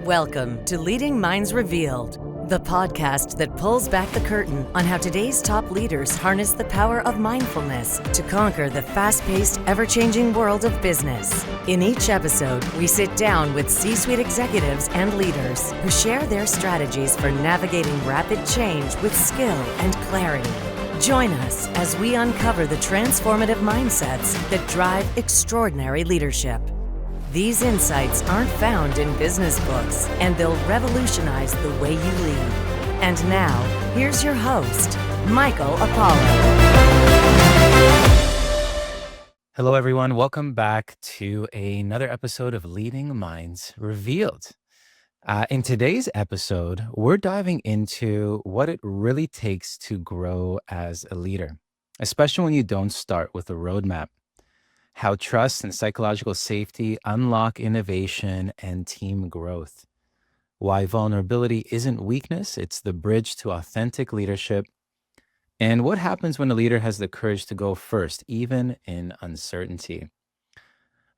Welcome to Leading Minds Revealed, the podcast that pulls back the curtain on how today's top leaders harness the power of mindfulness to conquer the fast-paced, ever-changing world of business. In each episode, we sit down with C-suite executives and leaders who share their strategies for navigating rapid change with skill and clarity. Join us as we uncover the transformative mindsets that drive extraordinary leadership. These insights aren't found in business books, and they'll revolutionize the way you lead. And now, here's your host, Michael Apollo. Hello, everyone. Welcome back to another episode of Leading Minds Revealed. In today's episode, we're diving into what it really takes to grow as a leader, especially when you don't start with a roadmap. How trust and psychological safety unlock innovation and team growth. Why vulnerability isn't weakness, it's the bridge to authentic leadership. And what happens when a leader has the courage to go first, even in uncertainty.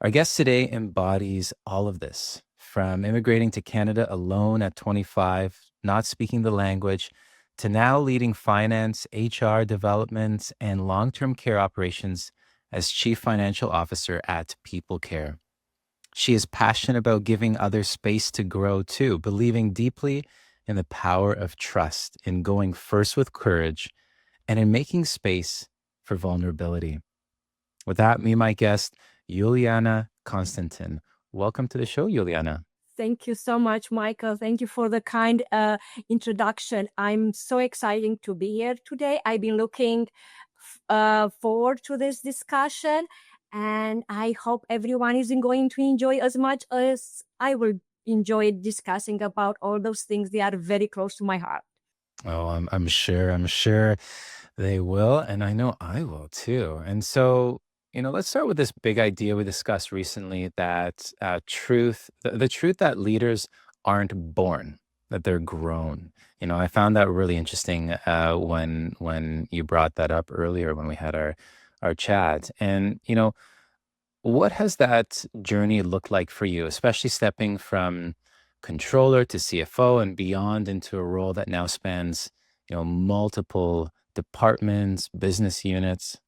Our guest today embodies all of this, from immigrating to Canada alone at 25, not speaking the language, to now leading finance, HR development, and long-term care operations as Chief Financial Officer at People Care. She is passionate about giving others space to grow too, believing deeply in the power of trust, in going first with courage, and in making space for vulnerability. With that, me and my guest, Iuliana Constantin. Welcome to the show, Iuliana. Thank you so much, Michael. Thank you for the kind introduction. I'm so excited to be here today. I've been looking forward to this discussion, and I hope everyone is going to enjoy as much as I will enjoy discussing about all those things that are very close to my heart. Oh, I'm sure they will, and I know I will too. And so, let's start with this big idea we discussed recently, that the truth that leaders aren't born, that they're grown. I found that really interesting when you brought that up earlier when we had our chat. And what has that journey looked like for you, especially stepping from controller to CFO and beyond into a role that now spans multiple departments, business units?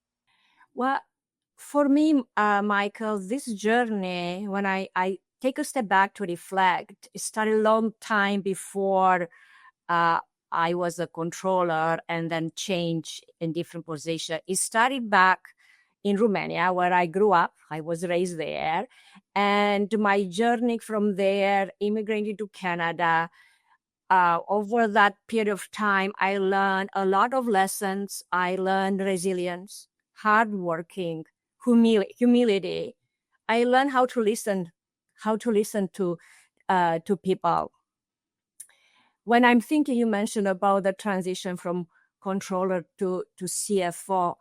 Well, for me, Michael, this journey, when I take a step back to reflect, it started a long time before I was a controller and then changed in different position. It started back in Romania, where I grew up. I was raised there. And my journey from there, immigrating to Canada, over that period of time, I learned a lot of lessons. I learned resilience, hardworking, humility. I learned how to listen to people. When I'm thinking, you mentioned about the transition from controller to CFO,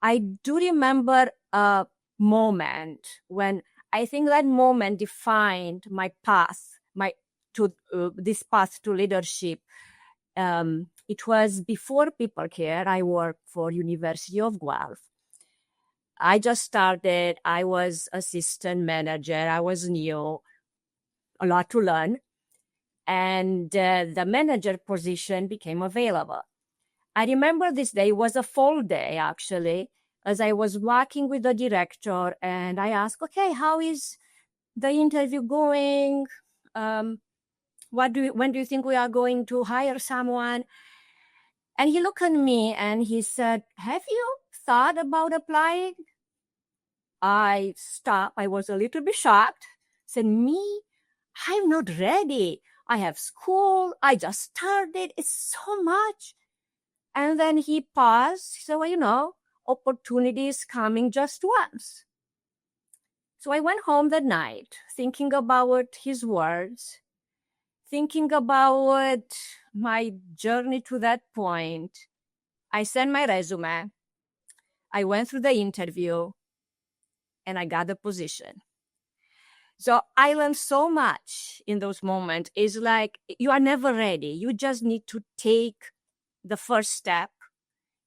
I do remember a moment when I think that moment defined my path, this path to leadership. It was before People Care. I worked for University of Guelph. I just started. I was assistant manager. I was new, a lot to learn. And the manager position became available. I remember this day was a fall day, actually, as I was walking with the director, and I asked, okay, how is the interview going? When do you think we are going to hire someone? And he looked at me and he said, have you thought about applying? I stopped. I was a little bit shocked. Said, me? I'm not ready. I have school. I just started. It's so much. And then he paused. He said, well, opportunity is coming just once. So I went home that night thinking about his words, thinking about my journey to that point. I sent my resume. I went through the interview and I got the position. So I learned so much in those moments. It's like you are never ready. You just need to take the first step.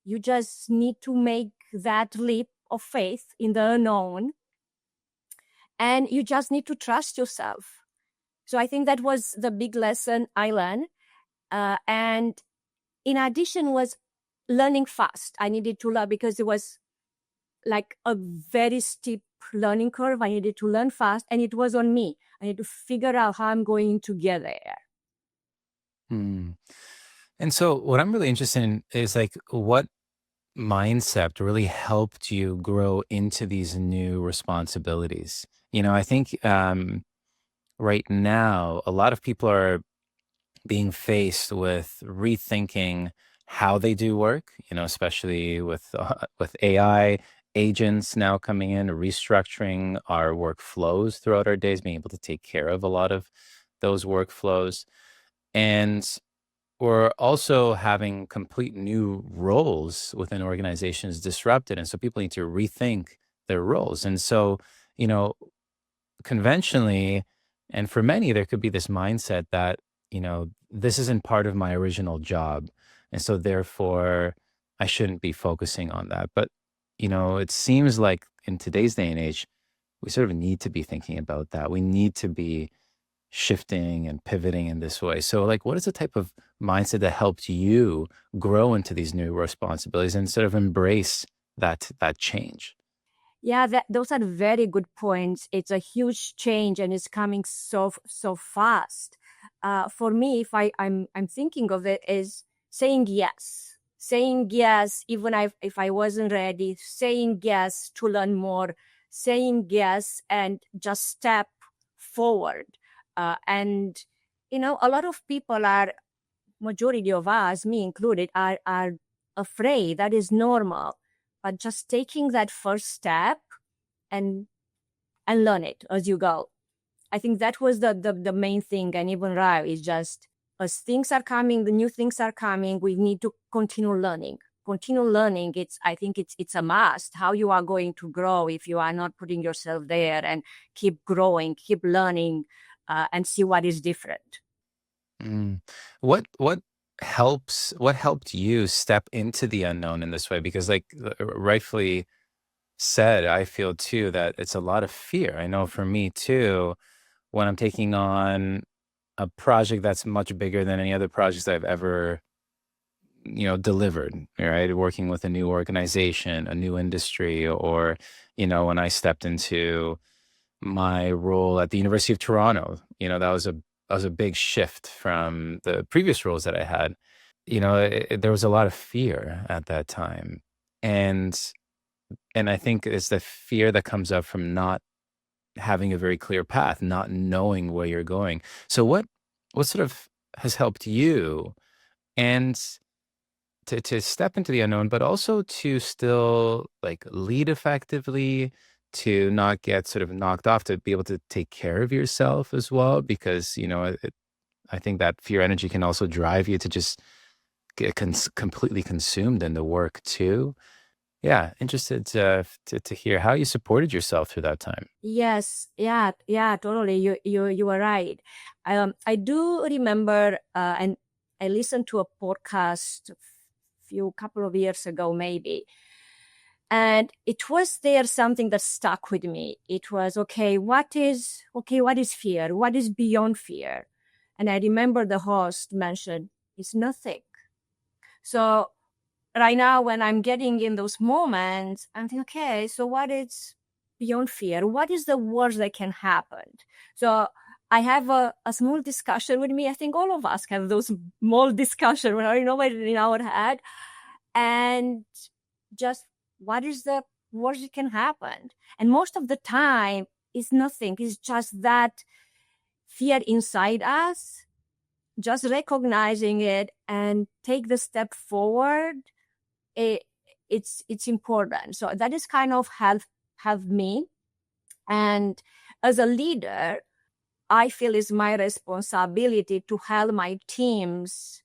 You just need to make that leap of faith in the unknown. And you just need to trust yourself. So I think that was the big lesson I learned. And in addition was learning fast. I needed to learn because it was like a very steep learning curve. I needed to learn fast, and it was on me. I need to figure out how I'm going to get there. Hmm. And so what I'm really interested in is like what mindset really helped you grow into these new responsibilities? I think right now a lot of people are being faced with rethinking how they do work, especially with AI agents now coming in, restructuring our workflows throughout our days, being able to take care of a lot of those workflows. And we're also having complete new roles within organizations disrupted. And so people need to rethink their roles. And so, you know, conventionally, and for many, there could be this mindset that, this isn't part of my original job. And so therefore, I shouldn't be focusing on that. But, it seems like in today's day and age, we sort of need to be thinking about that. We need to be shifting and pivoting in this way. So, like, what is the type of mindset that helped you grow into these new responsibilities and sort of embrace that change? Yeah, those are very good points. It's a huge change, and it's coming so fast. For me, if I'm thinking of it as saying yes, even if I wasn't ready, saying yes to learn more, saying yes, and just step forward. And a lot of people are, majority of us, me included, are afraid. That is normal, but just taking that first step and learn it as you go. I think that was the main thing. And even right is just, as things are coming, the new things are coming, we need to continue learning. I think it's a must. How you are going to grow if you are not putting yourself there and keep growing, keep learning, and see what is different. Mm. What helped you step into the unknown in this way? Because like rightfully said, I feel too that it's a lot of fear. I know for me too, when I'm taking on a project that's much bigger than any other projects I've ever, delivered, right? Working with a new organization, a new industry, or, when I stepped into my role at the University of Toronto, that was a big shift from the previous roles that I had. There was a lot of fear at that time. And I think it's the fear that comes up from not having a very clear path, not knowing where you're going. So what sort of has helped you and to step into the unknown, but also to still like lead effectively, to not get sort of knocked off, to be able to take care of yourself as well, because I think that fear energy can also drive you to just get completely consumed in the work too. Yeah, interested to hear how you supported yourself through that time. Yes, yeah, totally. You are right. I do remember, and I listened to a podcast few couple of years ago, maybe, and it was there something that stuck with me. It was what is fear? What is beyond fear? And I remember the host mentioned it's nothing. So right now, when I'm getting in those moments, I'm thinking, okay, so what is beyond fear? What is the worst that can happen? So I have a small discussion with me. I think all of us have those small discussion when in our head, and just what is the worst that can happen? And most of the time, it's nothing. It's just that fear inside us. Just recognizing it and take the step forward, it, it's important. So that is kind of help me. And as a leader, I feel it's my responsibility to help my teams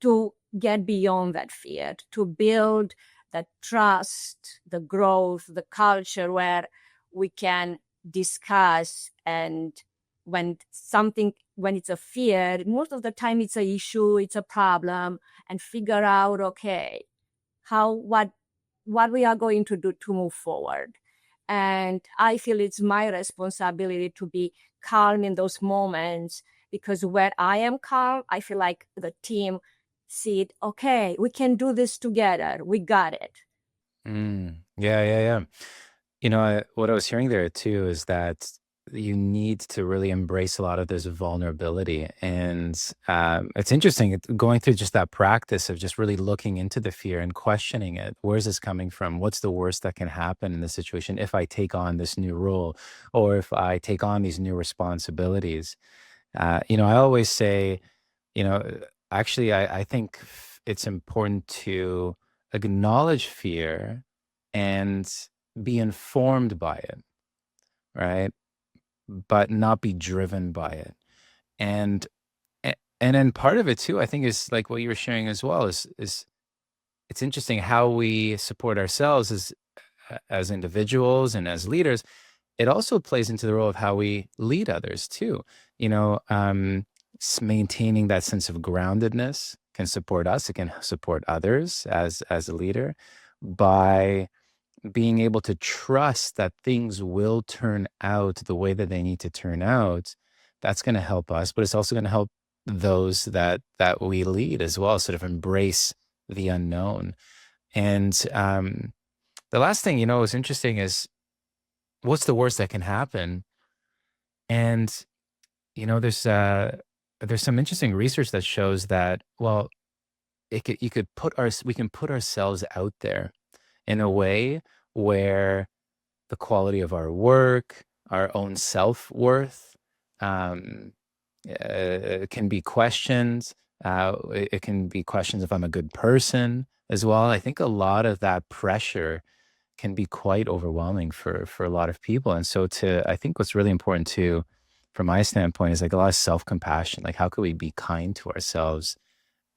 to get beyond that fear, to build that trust, the growth, the culture where we can discuss. And when it's a fear, most of the time it's an issue, it's a problem, and figure out, okay, how what we are going to do to move forward. And I feel it's my responsibility to be calm in those moments, because when I am calm, I feel like the team see it. Okay, we can do this together. We got it. Yeah, yeah, yeah. What I was hearing there too is that you need to really embrace a lot of this vulnerability. And it's interesting going through just that practice of just really looking into the fear and questioning it. Where's this coming from? What's the worst that can happen in this situation if I take on this new role or if I take on these new responsibilities? I always say, you know, actually, I think it's important to acknowledge fear and be informed by it, right? But not be driven by it. And and then part of it too, I think, is like what you were sharing as well. Is it's interesting how we support ourselves as individuals and as leaders. It also plays into the role of how we lead others too. You know, maintaining that sense of groundedness can support us. It can support others as a leader by being able to trust that things will turn out the way that they need to turn out. That's going to help us, but it's also going to help those that we lead as well, sort of embrace the unknown. And the last thing, is interesting is what's the worst that can happen? And there's some interesting research that shows that, well, we can put ourselves out there in a way where the quality of our work, our own self-worth, um, can be questioned. It can be questions if I'm a good person as well. I think a lot of that pressure can be quite overwhelming for a lot of people. And so I think what's really important too, from my standpoint, is like a lot of self-compassion. Like, how could we be kind to ourselves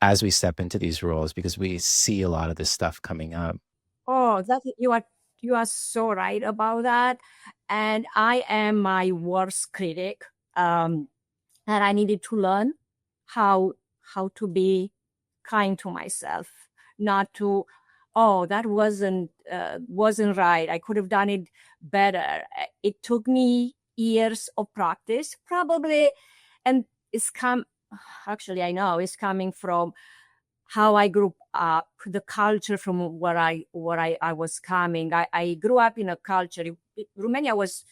as we step into these roles? Because we see a lot of this stuff coming up. Oh, that you are so right about that. And I am my worst critic. And I needed to learn how to be kind to myself, not to, oh, that wasn't right. I could have done it better. It took me years of practice, probably, and it's come. Actually, I know it's coming from how I grew up, the culture from where I was coming. I grew up in a culture. Romania was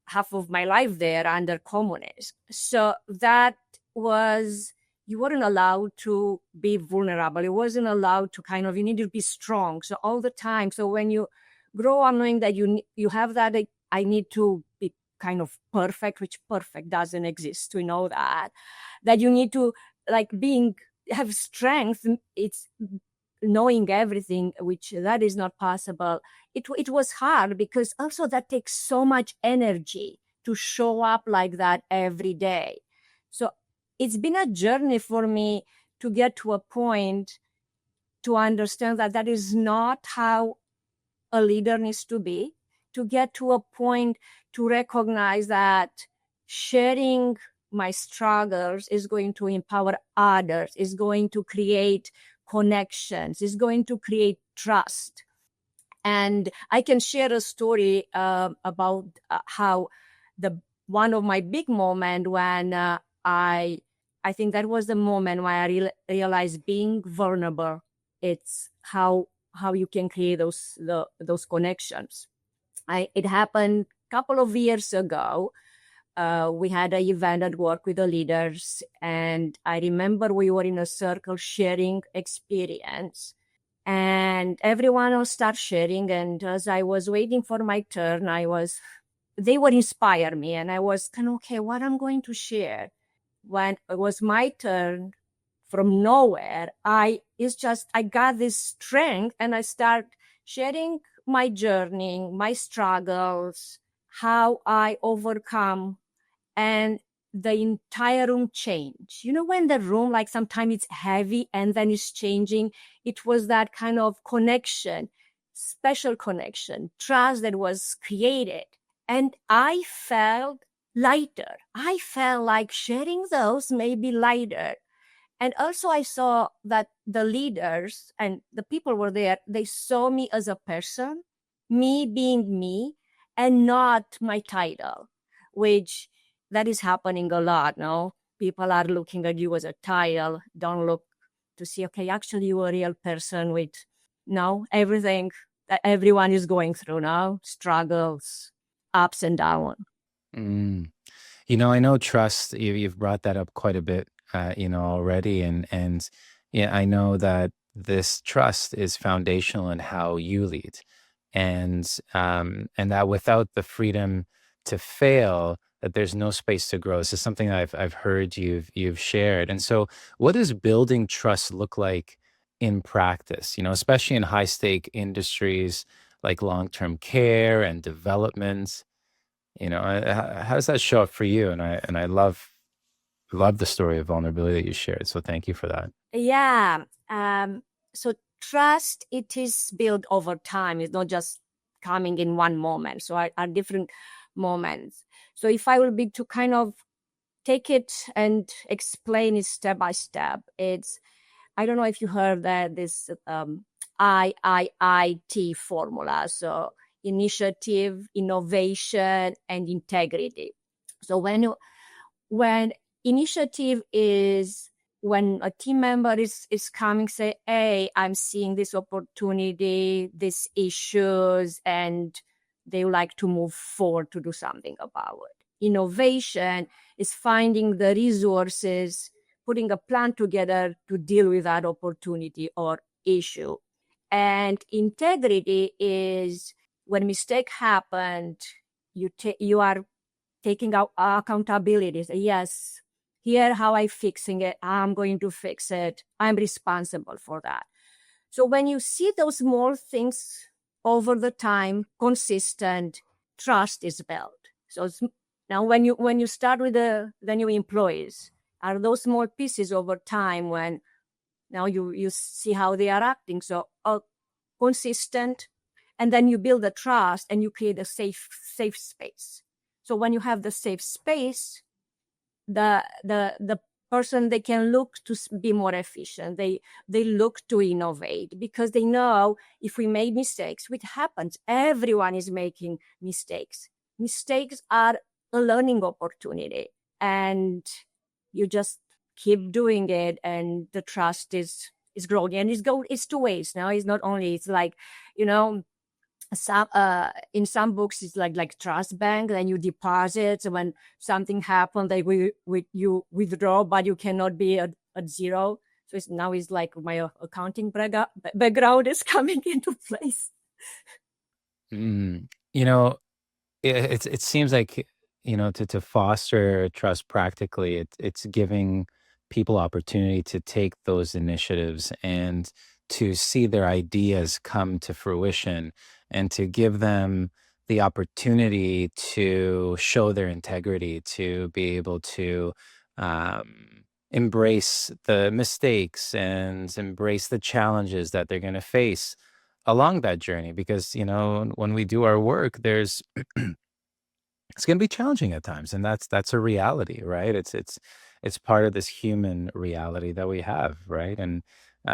half of my life there under communism. So that was, you weren't allowed to be vulnerable. It wasn't allowed to you needed to be strong. So all the time. So when you grow up knowing that you have that, I need to be kind of perfect, which perfect doesn't exist. We know that you need to have strength. It's knowing everything, which that is not possible. It was hard because also that takes so much energy to show up like that every day. So it's been a journey for me to get to a point to understand that that is not how a leader needs to be, to get to a point to recognize that sharing my struggles is going to empower others, is going to create connections, is going to create trust. And I can share a story about how the one of my big moment when I think that was the moment when I realized being vulnerable, it's how you can create those connections. It happened a couple of years ago. We had an event at work with the leaders, and I remember we were in a circle sharing experience, and everyone else started sharing. And as I was waiting for my turn, they would inspire me, and I was kind of, okay, what I'm going to share. When it was my turn, from nowhere, I got this strength, and I start sharing my journey, my struggles, how I overcome, and the entire room changed. When the room, like sometimes it's heavy and then it's changing, it was that kind of connection, special connection, trust that was created. And I felt lighter. I felt like sharing those made me lighter. And also I saw that the leaders and the people were there, they saw me as a person, me being me, and not my title, which that is happening a lot. No, people are looking at you as a title, don't look to see, okay, actually you're a real person with everything that everyone is going through now, struggles, ups and downs. Mm. I know trust, you've brought that up quite a bit, already. And yeah, I know that this trust is foundational in how you lead. And that without the freedom to fail, that there's no space to grow. This is something I've heard you've shared. And so what does building trust look like in practice, especially in high stake industries like long-term care and development? How does that show up for you? And I love the story of vulnerability that you shared. So thank you for that. Yeah. So trust, it is built over time. It's not just coming in one moment. So are different moments. So if I will be to kind of take it and explain it step by step, I don't know if you heard that this IIIT formula. So initiative, innovation, and integrity. So when initiative is when a team member is coming, say, hey, I'm seeing this opportunity, these issues, and they would like to move forward to do something about it. Innovation is finding the resources, putting a plan together to deal with that opportunity or issue. And integrity is when mistake happened, you are taking out accountabilities. Yes, here how I fixing it. I'm going to fix it. I'm responsible for that. So when you see those small things over the time, consistent, trust is built. So now when you start with the new employees, are those small pieces over time when now you see how they are acting. So consistent, and then you build the trust and you create a safe space. So when you have the safe space, the person, they can look to be more efficient. They look to innovate because they know if we made mistakes, which happens, everyone is making mistakes. Mistakes are a learning opportunity, and you just keep doing it, and the trust is growing. And it's two ways now. It's not only, it's like, some in some books it's like trust bank, then you deposit, so when something happens they you withdraw, but you cannot be at zero. So it's like my accounting background is coming into place. Mm. You know, it seems like, to foster trust practically, it's giving people opportunity to take those initiatives and to see their ideas come to fruition, and to give them the opportunity to show their integrity, to be able to embrace the mistakes and embrace the challenges that they're going to face along that journey. Because when we do our work, there's it's going to be challenging at times, and that's a reality, right? It's part of this human reality that we have, right? And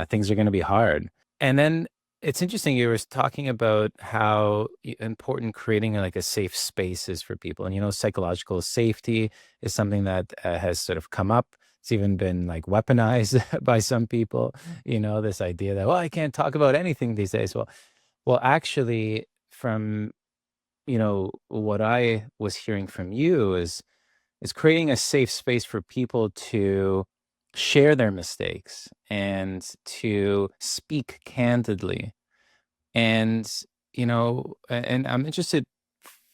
things are going to be hard. And then it's interesting, you were talking about how important creating like a safe space is for people. And psychological safety is something that has sort of come up. It's even been like weaponized by some people. This idea that, well, I can't talk about anything these days. Well, actually, from what I was hearing from you is creating a safe space for people to share their mistakes and to speak candidly. And and I'm interested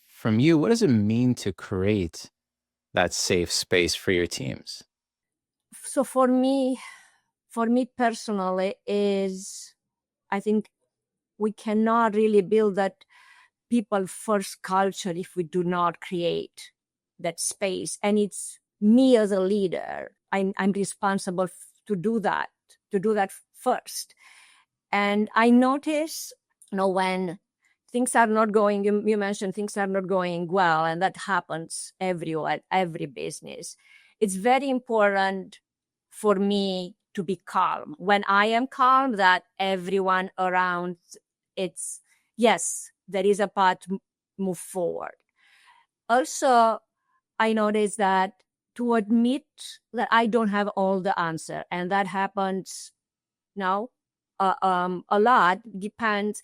from you, what does it mean to create that safe space for your teams? So for me personally, is I think we cannot really build that people first culture if we do not create that space. And it's me as a leader, I'm responsible to do that first. And I notice, when things are not going, you mentioned things are not going well, and that happens everywhere, every business. It's very important for me to be calm. When I am calm, that everyone around, it's, yes, there is a part move forward. Also, I noticed that to admit that I don't have all the answer, and that happens now a lot, depends.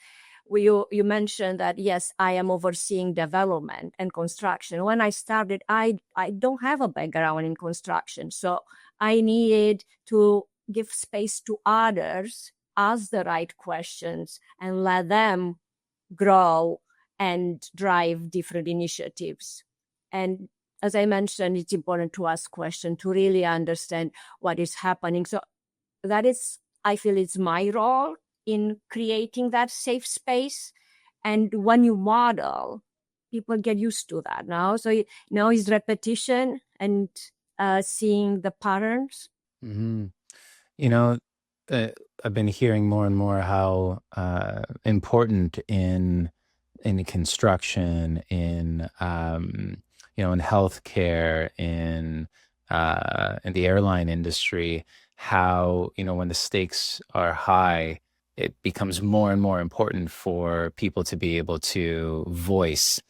You mentioned that, yes, I am overseeing development and construction. When I started, I don't have a background in construction, so I needed to give space to others, ask the right questions, and let them grow and drive different initiatives. And as I mentioned, it's important to ask questions to really understand what is happening. So that is, I feel, it's my role in creating that safe space. And when you model, people get used to that now. So now is repetition and seeing the patterns. Hmm. You know, I've been hearing more and more how important in construction, in healthcare, in the airline industry, how when the stakes are high, it becomes more and more important for people to be able to voice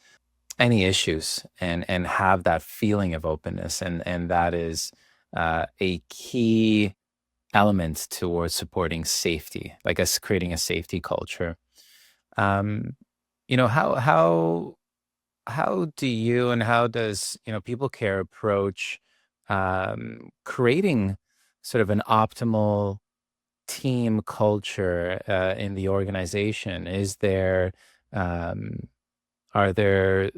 any issues and have that feeling of openness, and that is a key element towards supporting safety, like us creating a safety culture. Um, how do you and how does people care approach creating sort of an optimal team culture in the organization? Um, are there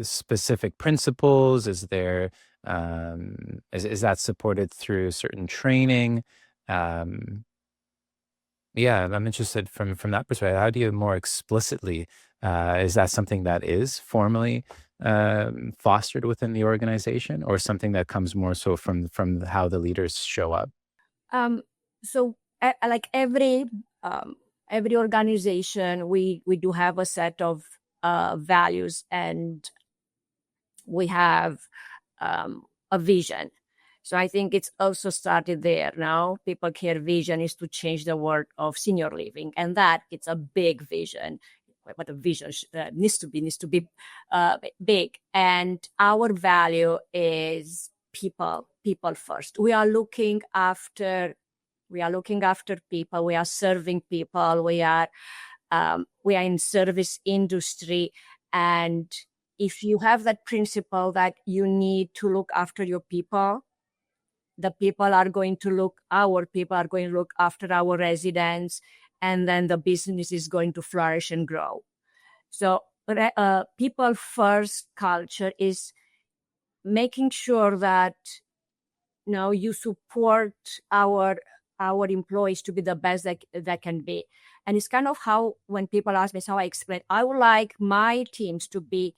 specific principles? Is that supported through certain training? Um, yeah, I'm interested from that perspective. How do you more explicitly, is that something that is formally fostered within the organization, or something that comes more so from how the leaders show up? Um, so like every organization, we do have a set of values, and we have a vision. So I think it's also started there now. People care vision is to change the world of senior living, and that it's a big vision. But a vision needs to be big. And our value is people first. We are looking after people. We are serving people. We are in service industry, and if you have that principle that you need to look after your people, our people are going to look after our residents, and then the business is going to flourish and grow. So people first culture is making sure that you support our employees to be the best that can be. And it's kind of how, when people ask me, how I explain, I would like my teams to be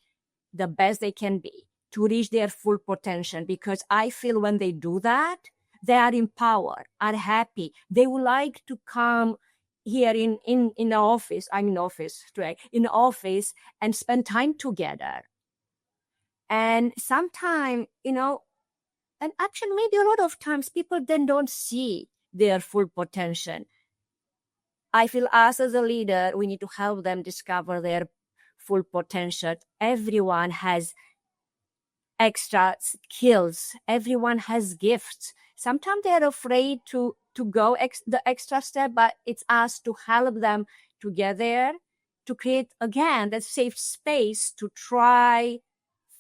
the best they can be, to reach their full potential, because I feel when they do that, they are empowered, are happy. They would like to come here in the office. I'm in office, right? In the office, and spend time together. And sometimes, and actually maybe a lot of times people then don't see their full potential. I feel us as a leader, we need to help them discover their full potential. Everyone has extra skills. Everyone has gifts. Sometimes they're afraid to go the extra step, but it's us to help them to get there, to create, again, that safe space to try,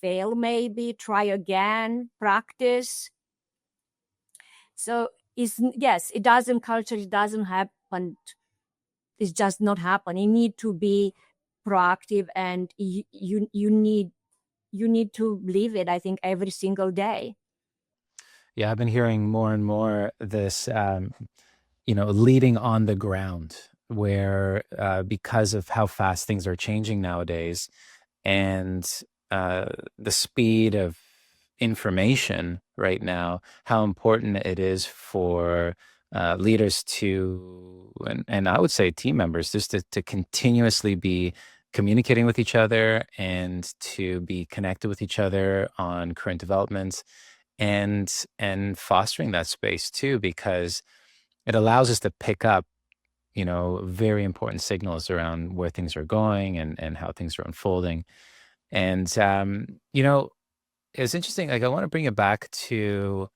fail maybe, try again, practice. So yes, it doesn't culture, it doesn't happen. It's just not happen. You need to be proactive, and you need to live it, I think, every single day. Yeah, I've been hearing more and more this, leading on the ground, where because of how fast things are changing nowadays, and the speed of information right now, how important it is for leaders and I would say team members, just to continuously be communicating with each other and to be connected with each other on current developments, and fostering that space too, because it allows us to pick up very important signals around where things are going and how things are unfolding. And, it's interesting. Like, I want to bring it back to,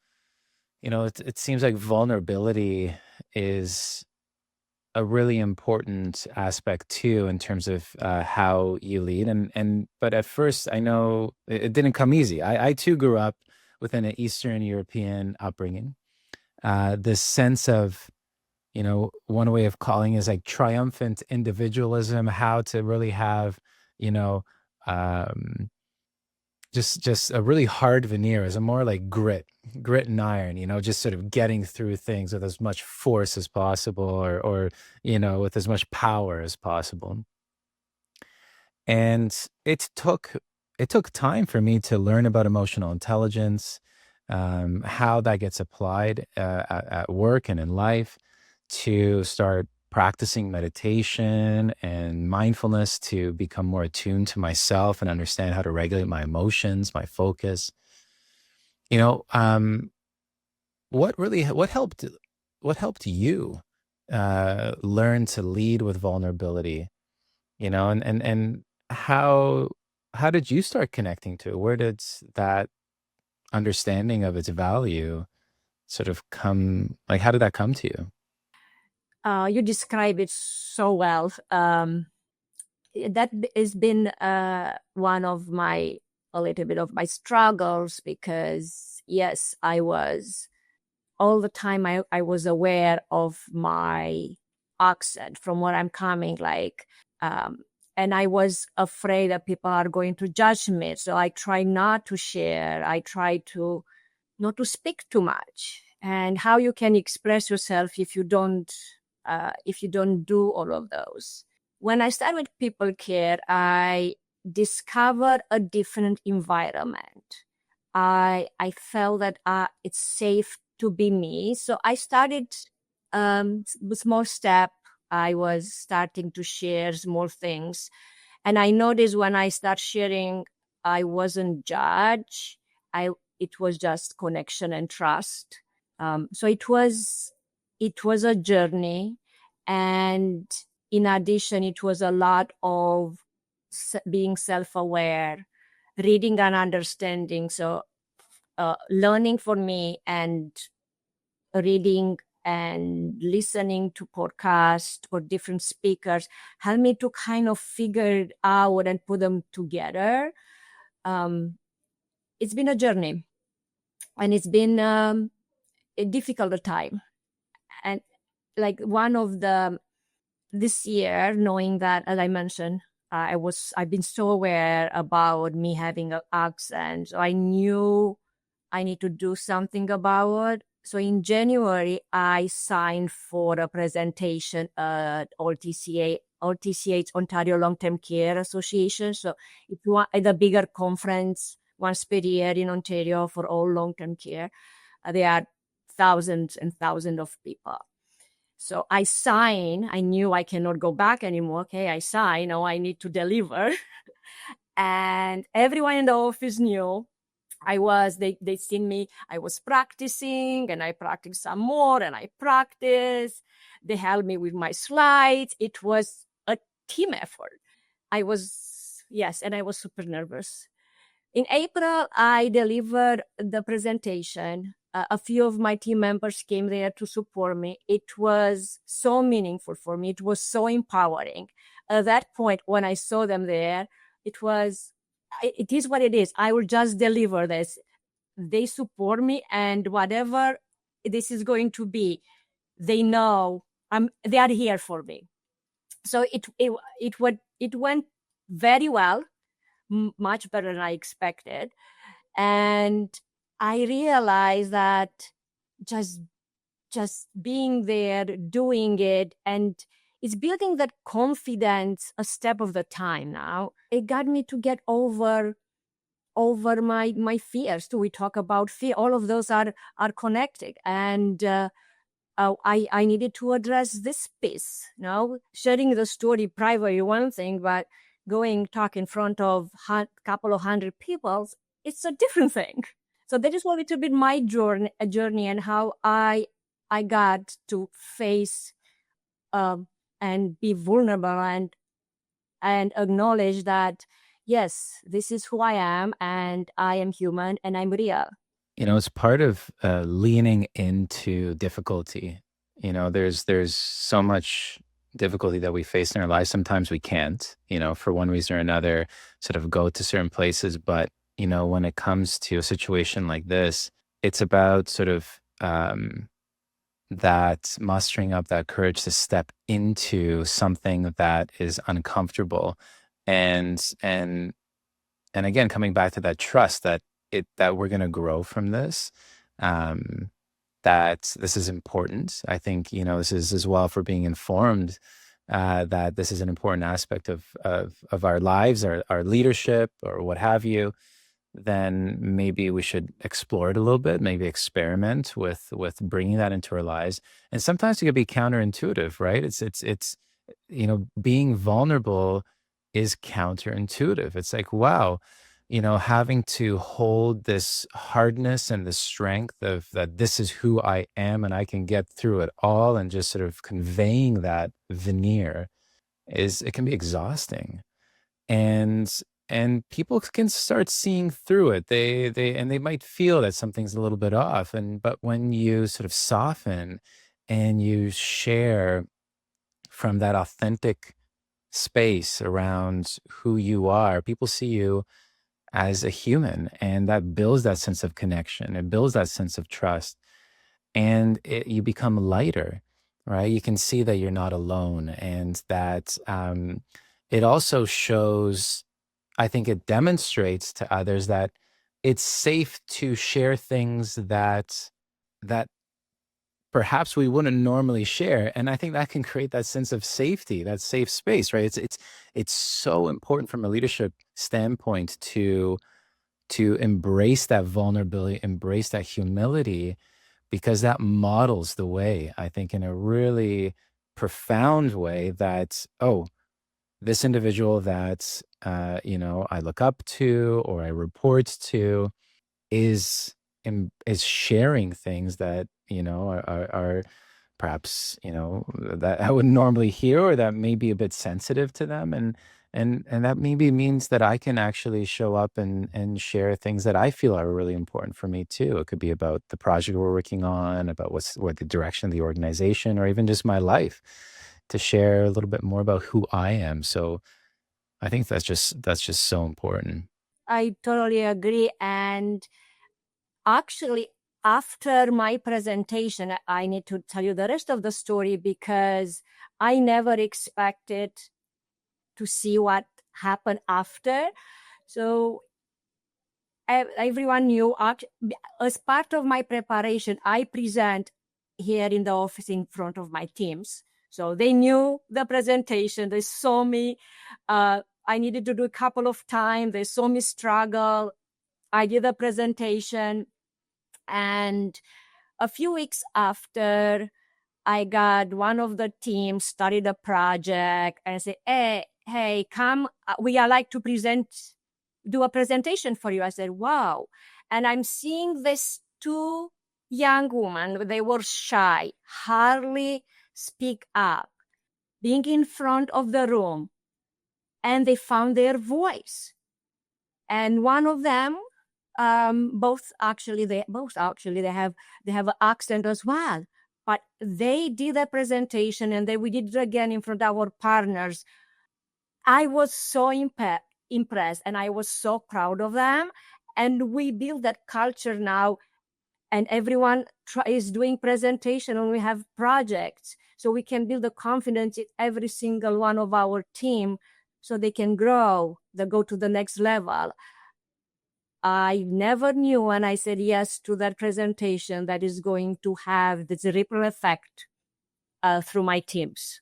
it seems like vulnerability is a really important aspect too in terms of how you lead. But at first, I know it didn't come easy. I too grew up within an Eastern European upbringing. This sense of, one way of calling is like triumphant individualism, how to really have, you know, um, just a really hard veneer is a more like grit and iron, just sort of getting through things with as much force as possible, or with as much power as possible. And it took time for me to learn about emotional intelligence, how that gets applied at work and in life, to start practicing meditation and mindfulness to become more attuned to myself and understand how to regulate my emotions, my focus. You know, um, what helped you learn to lead with vulnerability? And how did you start connecting to it? Where did that understanding of its value sort of come, like, how did that come to you? You describe it so well. That has been one of a little bit of my struggles, because yes, I was all the time, I was aware of my accent, from where I'm coming, like, um, and I was afraid that people are going to judge me. So I try not to share. I try to not to speak too much. And how you can express yourself if you don't do all of those. When I started with people care, I discovered a different environment. I felt that it's safe to be me. So I started with small step. I was starting to share small things. And I noticed when I start sharing, I wasn't judged. It was just connection and trust. So it was a journey. And in addition, it was a lot of being self-aware, reading and understanding. So learning for me, and reading and listening to podcasts or different speakers helped me to kind of figure it out and put them together. It's been a journey, and it's been a difficult time. And like one of the this year, knowing that, as I mentioned, I've been so aware about me having an accent. So I knew I need to do something about it. So in January, I signed for a presentation at OTCH, Ontario Long-Term Care Association. So it's a bigger conference once per year in Ontario for all long-term care. There are thousands and thousands of people. So I sign. I knew I cannot go back anymore. Okay, I sign. Now I need to deliver. And everyone in the office knew they seen me. I was practicing, and I practiced some more, and I practiced. They helped me with my slides. It was a team effort. And I was super nervous. In April, I delivered the presentation. A few of my team members came there to support me. It was so meaningful for me. It was so empowering. At that point, when I saw them there, it is what it is. I will just deliver this. They support me, and whatever this is going to be, they know they are here for me. So it went very well, much better than I expected. And I realized that just being there, doing it, and it's building that confidence a step of the time now. It got me to get over my fears too. We talk about fear. All of those are connected. And I needed to address this piece. Sharing the story privately, one thing, but talk in front of a couple of hundred people, it's a different thing. So that is a little bit my journey, and how I got to face and be vulnerable, and acknowledge that, yes, this is who I am, and I am human, and I'm real. It's part of leaning into difficulty. There's so much difficulty that we face in our lives. Sometimes we can't, for one reason or another, sort of go to certain places. But, when it comes to a situation like this, it's about sort of that mustering up that courage to step into something that is uncomfortable. And and and again, coming back to that trust that we're going to grow from this, um that this is important. I think, this is as well for being informed, that this is an important aspect of our lives, our leadership, or what have you. Then maybe we should explore it a little bit, maybe experiment with bringing that into our lives. And sometimes it can be counterintuitive, right? It's being vulnerable is counterintuitive. It's like, wow, having to hold this hardness and the strength of that this is who I am and I can get through it all, and just sort of conveying that veneer, it can be exhausting. And people can start seeing through it. They might feel that something's a little bit off. But when you sort of soften and you share from that authentic space around who you are, people see you as a human, and that builds that sense of connection. It builds that sense of trust, and you become lighter, right? You can see that you're not alone, and that it also shows, I think it demonstrates to others that it's safe to share things that perhaps we wouldn't normally share. And I think that can create that sense of safety, that safe space, right? It's so important from a leadership standpoint to embrace that vulnerability, embrace that humility, because that models the way, I think, in a really profound way, that, oh, this individual that I look up to or I report to is is sharing things that are perhaps that I wouldn't normally hear, or that may be a bit sensitive to them. And that maybe means that I can actually show up and share things that I feel are really important for me too. It could be about the project we're working on, about what the direction of the organization, or even just my life, to share a little bit more about who I am. So I think that's just so important. I totally agree. And actually, after my presentation, I need to tell you the rest of the story, because I never expected to see what happened after. So everyone knew, as part of my preparation, I present here in the office in front of my teams. So they knew the presentation. They saw me. I needed to do a couple of times. They saw me struggle. I did the presentation. And a few weeks after, I got one of the teams started a project and said, hey, come, we are like to do a presentation for you. I said, wow. And I'm seeing these two young women. They were shy, hardly speak up, being in front of the room, and they found their voice. And one of them, they have an accent as well, but they did a presentation, and then we did it again in front of our partners. I was so impressed, and I was so proud of them. And we build that culture now, and everyone is doing presentation, and we have projects, so we can build the confidence in every single one of our team, so they can grow, they go to the next level. I never knew when I said yes to that presentation that is going to have this ripple effect through my teams.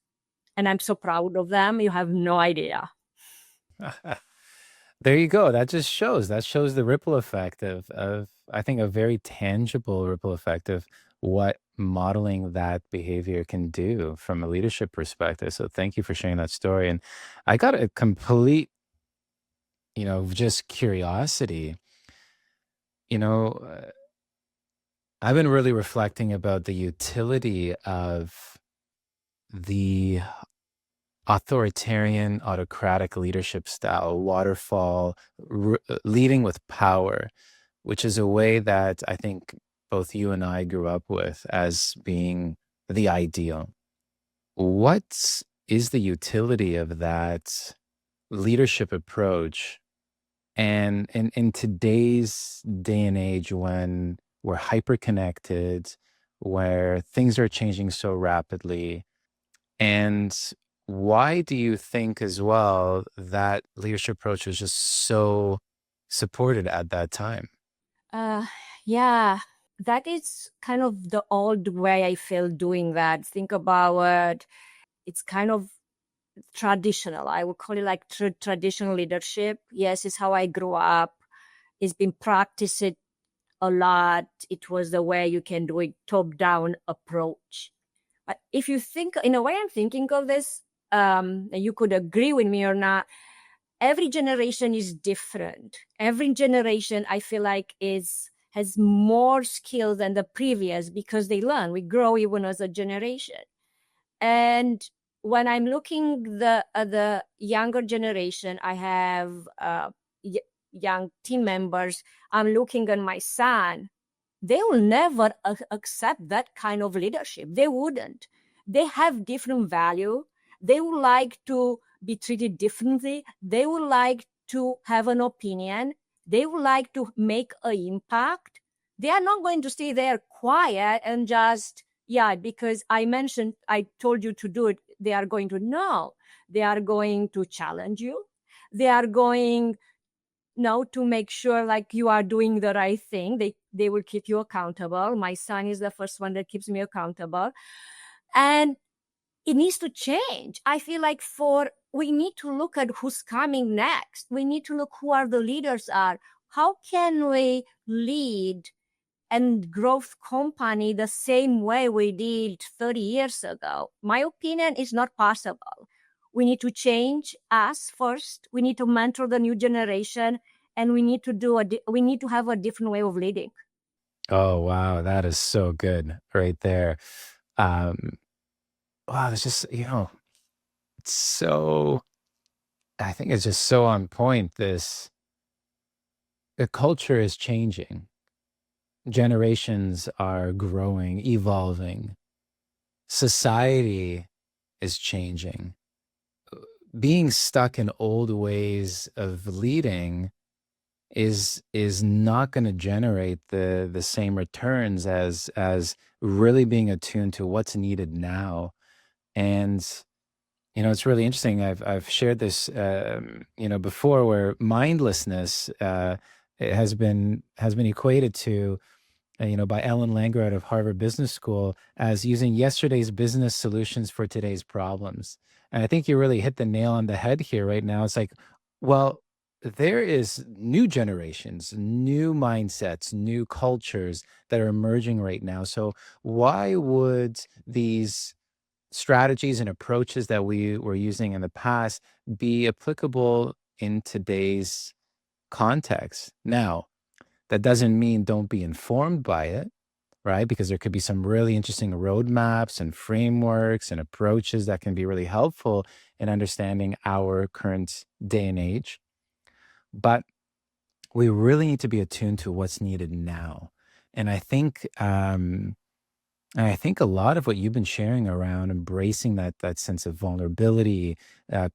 And I'm so proud of them. You have no idea. There you go. That shows the ripple effect of I think a very tangible ripple effect of what modeling that behavior can do from a leadership perspective. So thank you for sharing that story. And I got a complete, just curiosity. You know, uh, I've been really reflecting about the utility of the authoritarian, autocratic leadership style, waterfall, leading with power, which is a way that I think both you and I grew up with as being the ideal. What is the utility of that leadership approach? And in today's day and age, when we're hyper connected, where things are changing so rapidly, and why do you think as well that leadership approach was just so supported at that time? Uh, yeah, that is kind of the old way I feel doing that. Think about it. It's kind of traditional. I would call it like traditional leadership. Yes, it's how I grew up. It's been practiced a lot. It was the way you can do it, top down approach. But if you think in a way, I'm thinking of this, and you could agree with me or not. Every generation is different. Every generation, I feel like, is has more skills than the previous because they learn. We grow even as a generation. And when I'm looking the younger generation, I have young team members. I'm looking at my son. They will never accept that kind of leadership. They wouldn't. They have different value. They would like to be treated differently. They would like to have an opinion. They would like to make an impact. They are not going to stay there quiet and just, yeah, because I told you to do it. They are going to know. They are going to challenge you. They are going to make sure like you are doing the right thing. They will keep you accountable. My son is the first one that keeps me accountable. And it needs to change. I feel like we need to look at who's coming next. We need to look who are the leaders are. How can we lead and growth company the same way we did 30 years ago? My opinion is not possible. We need to change us first. We need to mentor the new generation, and we need to have a different way of leading. Oh, wow. That is so good right there. Um, wow. It's just, it's so, I think it's just so on point. The culture is changing. Generations are growing, evolving. Society is changing. Being stuck in old ways of leading is not going to generate the same returns as really being attuned to what's needed now. And it's really interesting. I've shared this before, where mindlessness it has been equated to by Ellen Langer out of Harvard Business School as using yesterday's business solutions for today's problems. And I think you really hit the nail on the head here right now. It's like, well, there is new generations, new mindsets, new cultures that are emerging right now. So why would these strategies and approaches that we were using in the past be applicable in today's context? Now, that doesn't mean don't be informed by it, right? Because there could be some really interesting roadmaps and frameworks and approaches that can be really helpful in understanding our current day and age. But we really need to be attuned to what's needed now. And I think a lot of what you've been sharing around embracing that sense of vulnerability,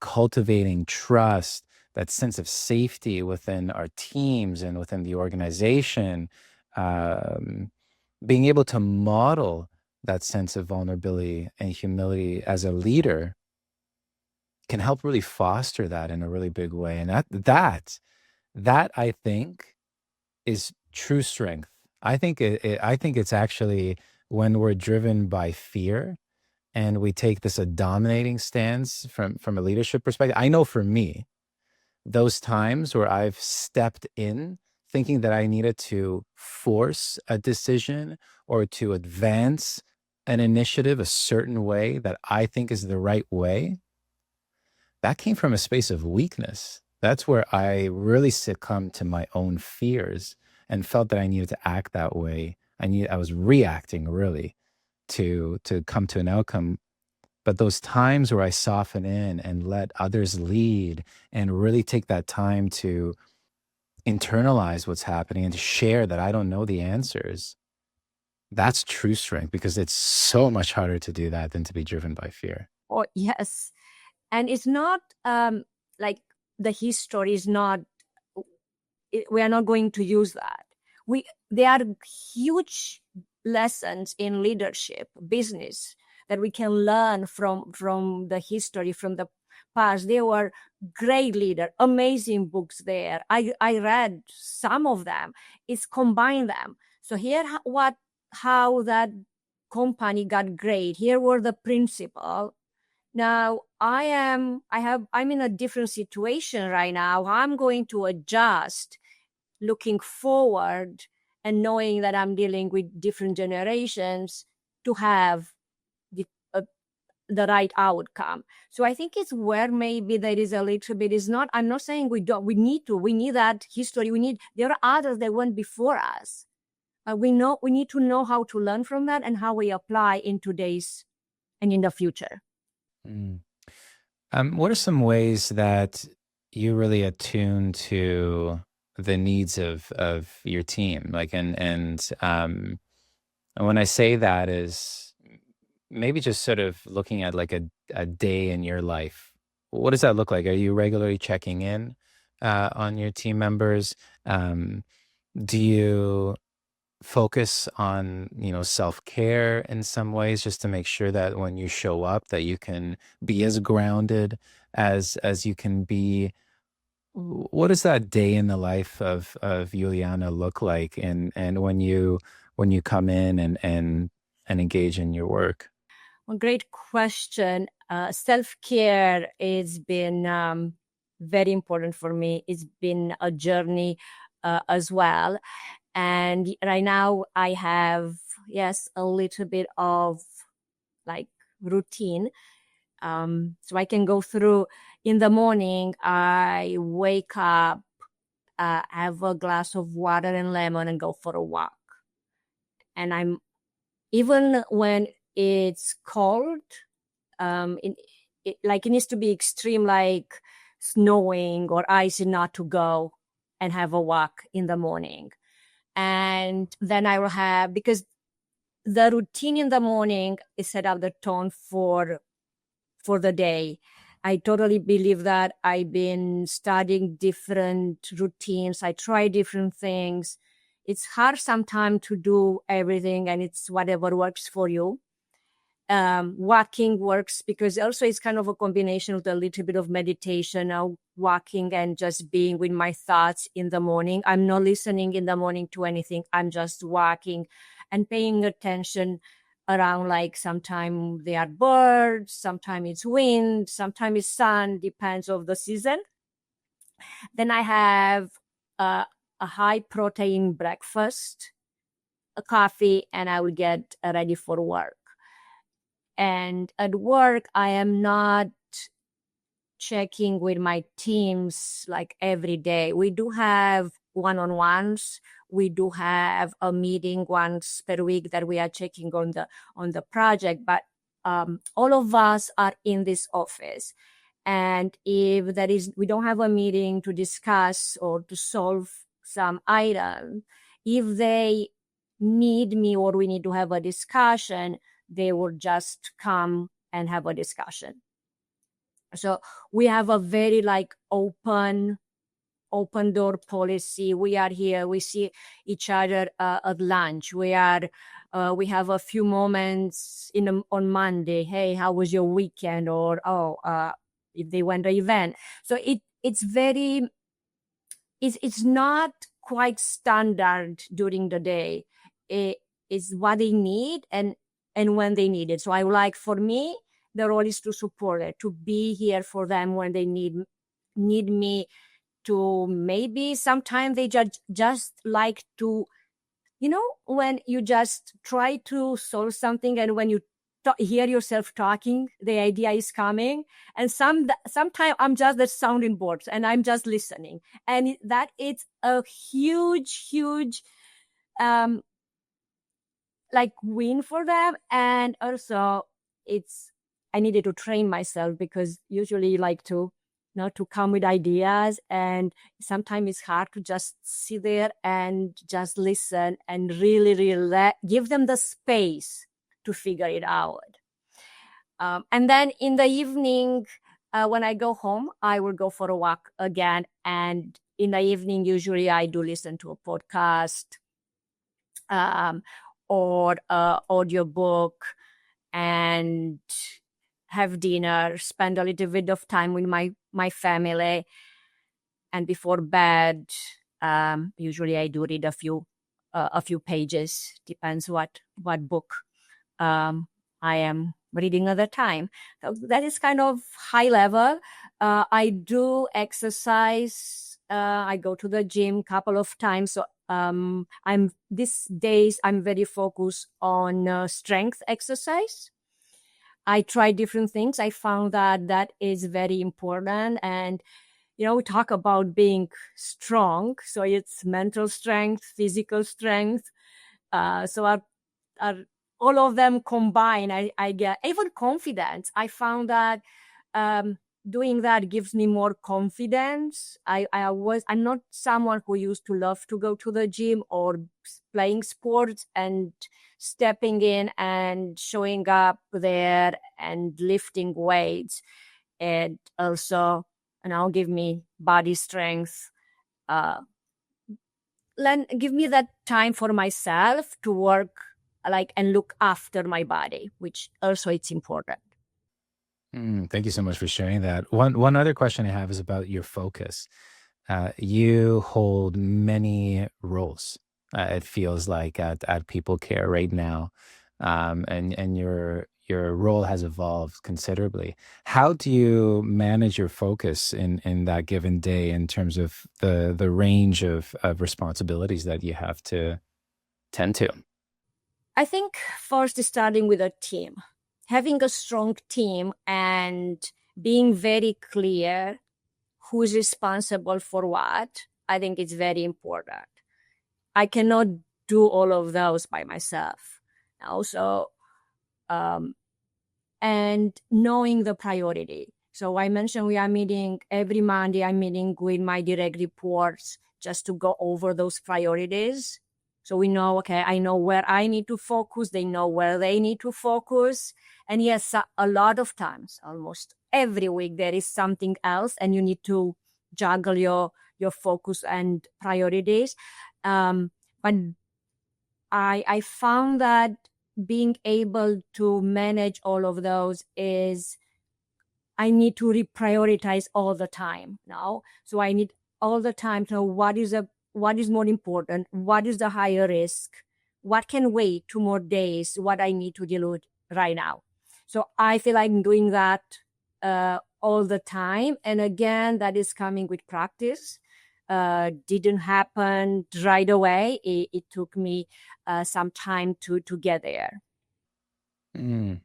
cultivating trust, that sense of safety within our teams and within the organization, um, being able to model that sense of vulnerability and humility as a leader can help really foster that in a really big way. And that I think is true strength. I think it's actually when we're driven by fear and we take this a dominating stance from a leadership perspective. I know for me, those times where I've stepped in thinking that I needed to force a decision or to advance an initiative a certain way that I think is the right way, that came from a space of weakness. That's where I really succumbed to my own fears and felt that I needed to act that way. I was reacting really to come to an outcome But those times where I soften in and let others lead and really take that time to internalize what's happening and to share that I don't know the answers, that's true strength, because it's so much harder to do that than to be driven by fear. Oh, yes. And it's not like the history is not, we are not going to use that. There are huge lessons in leadership, business, that we can learn from the history, from the past. They were great leader, amazing books there. I read some of them. It's combine them. So here, how that company got great. Here were the principle. Now I'm in a different situation right now. I'm going to adjust, looking forward and knowing that I'm dealing with different generations to have the, uh, the right outcome. So I think it's where maybe there is a little bit, is not, I'm not saying we need that history. There are others that went before us. We need to know how to learn from that and how we apply in today's and in the future. Mm. What are some ways that you really attune to the needs of your team? Like, and when I say that is maybe just sort of looking at like a day in your life. What does that look like? Are you regularly checking in on your team members? Do you focus on, self-care in some ways, just to make sure that when you show up that you can be as grounded as you can be? What does that day in the life of Juliana look like, and when you come in and engage in your work? Well, great question. Self-care has been very important for me. It's been a journey as well. And right now I have, yes, a little bit of like routine. So I can go through. In the morning, I wake up, have a glass of water and lemon and go for a walk. And even when it's cold, it needs to be extreme, like snowing or icy, not to go and have a walk in the morning. And then I will have, because the routine in the morning is set up the tone for the day. I totally believe that. I've been studying different routines. I try different things. It's hard sometimes to do everything, and it's whatever works for you. Walking works because also it's kind of a combination with a little bit of meditation, walking and just being with my thoughts in the morning. I'm not listening in the morning to anything. I'm just walking and paying attention around, like sometimes there are birds, sometimes it's wind, sometimes it's sun, depends of the season. Then I have a high protein breakfast, a coffee, and I will get ready for work. And at work, I am not checking with my teams like every day. We do have one-on-ones. We do have a meeting once per week that we are checking on the project. But all of us are in this office. And if we don't have a meeting to discuss or to solve some item, if they need me or we need to have a discussion, they will just come and have a discussion. So we have a very open door policy. We are here. We see each other at lunch. We have a few moments on Monday. Hey, how was your weekend? Or if they went to an event. So it's not quite standard during the day. It is what they need and when they need it. So for me, the role is to support it, to be here for them when they need me, to maybe sometimes they just like to, when you just try to solve something and when you hear yourself talking, the idea is coming. And sometimes I'm just the sounding board and I'm just listening. And that it's a huge win for them. And also it's I needed to train myself, because usually like to to come with ideas, and sometimes it's hard to just sit there and just listen and really give them the space to figure it out. And then in the evening, when I go home, I will go for a walk again. And in the evening, usually I do listen to a podcast, or audiobook, and have dinner, spend a little bit of time with my family. And before bed, usually I do read a few pages, depends what book I am reading at the time. So that is kind of high level. I do exercise. I go to the gym a couple of times. So these days I'm very focused on strength exercise. I try different things. I found that is very important. And we talk about being strong, so it's mental strength, physical strength. So our all of them combined, I get even confidence. I found that doing that gives me more confidence. I'm not someone who used to love to go to the gym or playing sports and stepping in and showing up there and lifting weights. And also, give me body strength. Give me that time for myself to work and look after my body, which also it's important. Thank you so much for sharing that. One other question I have is about your focus. You hold many roles. It feels like at People Care right now, and your role has evolved considerably. How do you manage your focus in that given day in terms of the range of responsibilities that you have to tend to? I think first is starting with a team. Having a strong team and being very clear who's responsible for what, I think it's very important. I cannot do all of those by myself. Also, and knowing the priority. So I mentioned we are meeting every Monday. I'm meeting with my direct reports just to go over those priorities. So we know, okay, I know where I need to focus. They know where they need to focus. And yes, a lot of times, almost every week, there is something else, and you need to juggle your focus and priorities. But I found that being able to manage all of those is I need to reprioritize all the time now. So I need all the time to know what is more important, what is the higher risk, what can wait 2 more days, what I need to deal with right now. So I feel like I'm doing that all the time. And again, that is coming with practice. Didn't happen right away. It took me some time to get there. Mm.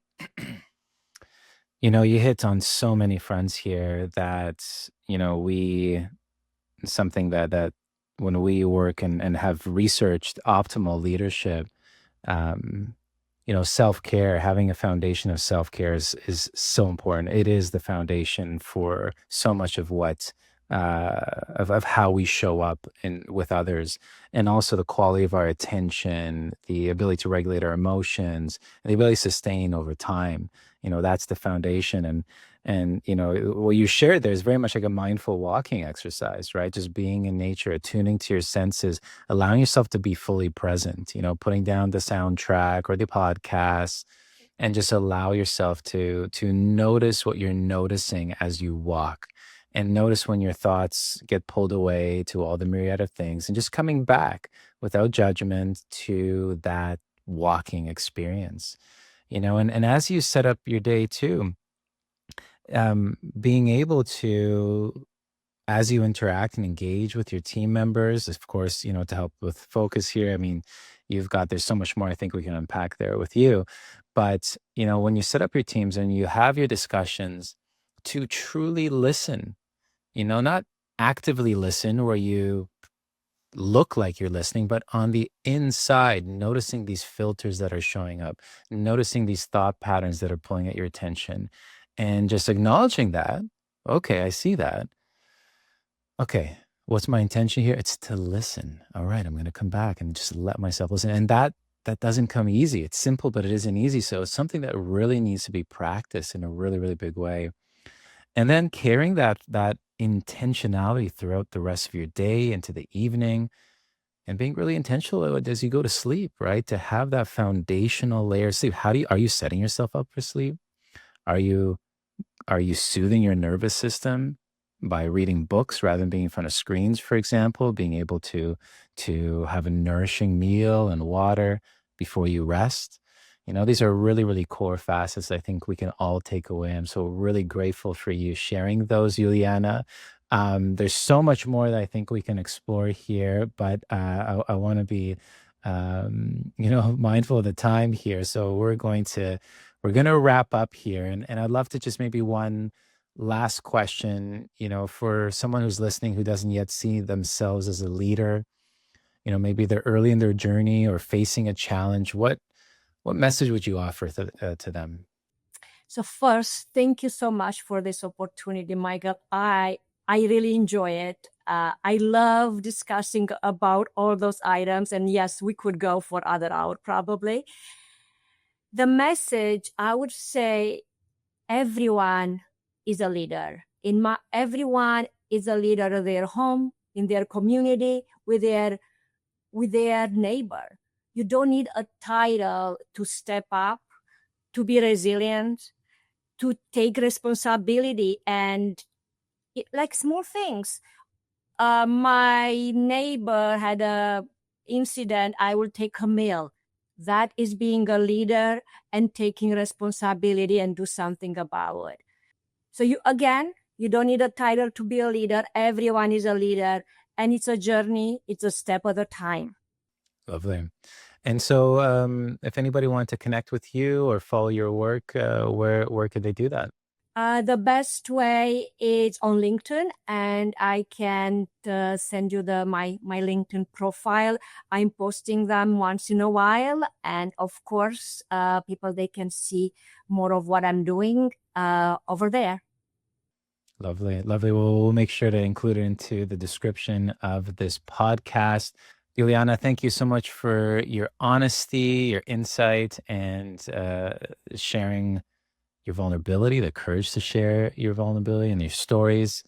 You hit on so many fronts here that, we something that when we work and have researched optimal leadership, um, self-care, having a foundation of self-care is so important. It is the foundation for so much of what of how we show up with others, and also the quality of our attention, the ability to regulate our emotions, and the ability to sustain over time. That's the foundation. And what you shared there is very much like a mindful walking exercise, right? Just being in nature, attuning to your senses, allowing yourself to be fully present, putting down the soundtrack or the podcast, and just allow yourself to notice what you're noticing as you walk, and notice when your thoughts get pulled away to all the myriad of things, and just coming back without judgment to that walking experience. And as you set up your day too, being able to, as you interact and engage with your team members, of course, to help with focus here. I mean, there's so much more I think we can unpack there with you. But, when you set up your teams and you have your discussions, to truly listen, not actively listen where you look like you're listening, but on the inside, noticing these filters that are showing up, noticing these thought patterns that are pulling at your attention, and just acknowledging that. Okay, I see that. Okay, what's my intention here? It's to listen. All right, I'm going to come back and just let myself listen. And that doesn't come easy. It's simple, but it isn't easy. So it's something that really needs to be practiced in a really, really big way. And then carrying that intentionality throughout the rest of your day into the evening and being really intentional as you go to sleep, right? To have that foundational layer of sleep. Are you setting yourself up for sleep? Are you are you soothing your nervous system by reading books rather than being in front of screens, for example, being able to have a nourishing meal and water before you rest? These are really, really core facets I think we can all take away. I'm so really grateful for you sharing those, Juliana. There's so much more that I think we can explore here, but I want to be, mindful of the time here. So we're going to wrap up here, and I'd love to just maybe one last question, for someone who's listening who doesn't yet see themselves as a leader. Maybe they're early in their journey or facing a challenge. What message would you offer to them? So first, thank you so much for this opportunity, Michael. I really enjoy it. I love discussing about all those items, and yes, we could go for other hour probably. The message, I would say, everyone is a leader. Everyone is a leader of their home, in their community, with their neighbor. You don't need a title to step up, to be resilient, to take responsibility, and like small things. My neighbor had a incident. I will take a meal. That is being a leader and taking responsibility and do something about it. So you don't need a title to be a leader. Everyone is a leader, and it's a journey. It's a step at a time. Lovely. And so, if anybody wanted to connect with you or follow your work, where could they do that? The best way is on LinkedIn, and I can send you my LinkedIn profile. I'm posting them once in a while, and of course, people, they can see more of what I'm doing over there. Lovely, lovely. Well, we'll make sure to include it into the description of this podcast. Iuliana, thank you so much for your honesty, your insight, and sharing your vulnerability, the courage to share your vulnerability and your stories.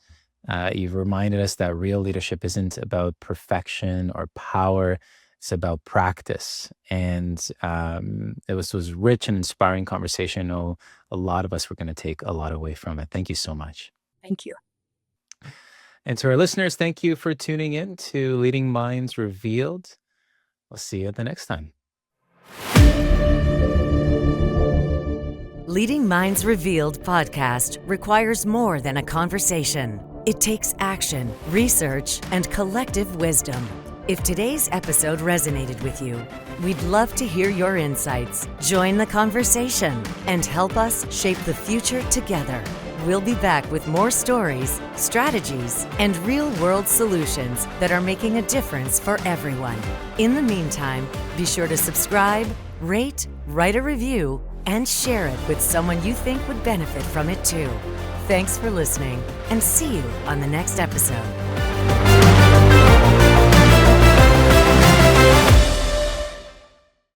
You've reminded us that real leadership isn't about perfection or power. It's about practice. And it was rich and inspiring conversation. I know a lot of us were going to take a lot away from it. Thank you so much. Thank you. And to our listeners, thank you for tuning in to Leading Minds Revealed. We'll see you at the next time. Leading Minds Revealed podcast requires more than a conversation. It takes action, research, and collective wisdom. If today's episode resonated with you, we'd love to hear your insights. Join the conversation and help us shape the future together. We'll be back with more stories, strategies, and real-world solutions that are making a difference for everyone. In the meantime, be sure to subscribe, rate, write a review, and share it with someone you think would benefit from it too. Thanks for listening, and see you on the next episode.